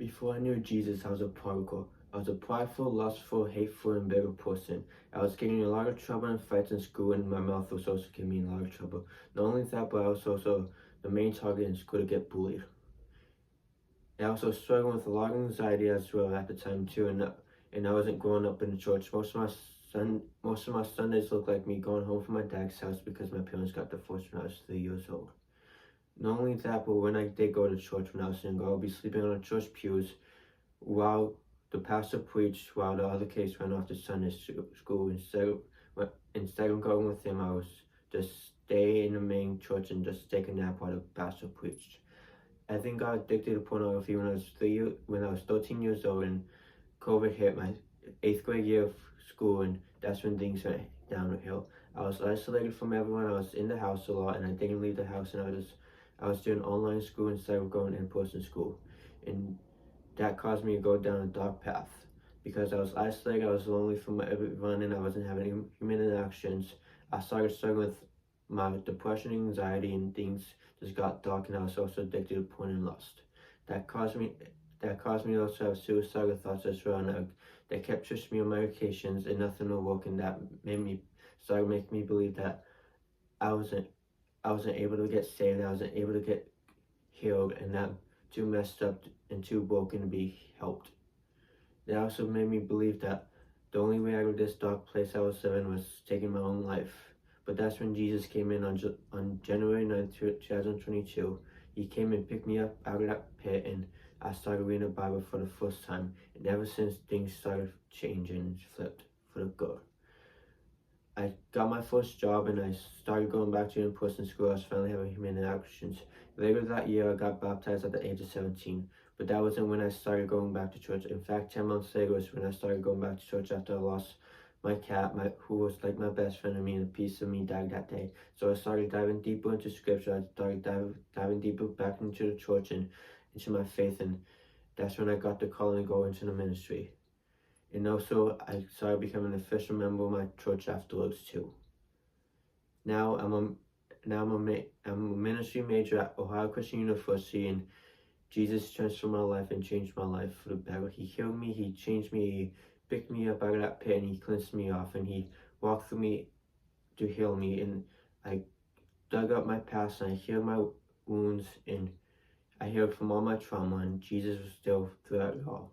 Before I knew Jesus, I was a prodigal. I was a prideful, lustful, hateful, and bitter person. I was getting in a lot of trouble and fights in school, and my mouth was also getting me in a lot of trouble. Not only that, but I was also the main target in school to get bullied. I also struggled with a lot of anxiety as well at the time too, and I wasn't growing up in the church. Most of my Sundays looked like me going home from my dad's house because my parents got divorced when I was 3 years old. Not only that, but when I did go to church when I was younger, I would be sleeping on the church pews while the pastor preached, while the other kids went off to Sunday school. Instead of going with him, I was just stay in the main church and just take a nap while the pastor preached. I think I got addicted to pornography when I was 13 years old, and COVID hit my 8th grade year of school, and that's when things went downhill. I was isolated from everyone. I was in the house a lot, and I didn't leave the house, and I was doing online school instead of going in-person school, and that caused me to go down a dark path. Because I was isolated, I was lonely from everyone, and I wasn't having any human interactions. I started struggling with my depression, anxiety, and things just got dark, and I was also addicted to porn and lust. That caused me to also have suicidal thoughts as well, and they kept pushing me on medications, and nothing would work, and that started making me believe that I wasn't I wasn't able to get saved, I wasn't able to get healed, and that I'm too messed up and too broken to be helped. It also made me believe that the only way out of this dark place I was living was taking my own life. But that's when Jesus came in on January 9th, 2022. He came and picked me up out of that pit, and I started reading the Bible for the first time. And ever since, things started changing and flipped for the good. I got my first job, and I started going back to in-person school. I was finally having human interactions. Later that year, I got baptized at the age of 17, but that wasn't when I started going back to church. In fact, 10 months later was when I started going back to church after I lost my cat, who was like my best friend to me, and a piece of me died that day. So I started diving deeper into scripture. I started diving deeper back into the church and into my faith, and that's when I got the calling to go into the ministry. And also, I started becoming an official member of my church afterwards too. Now I'm a ministry major at Ohio Christian University, and Jesus transformed my life and changed my life for the better. He healed me, He changed me, He picked me up out of that pit, and He cleansed me off, and He walked through me to heal me, and I dug up my past, and I healed my wounds, and I healed from all my trauma, and Jesus was still throughout it all.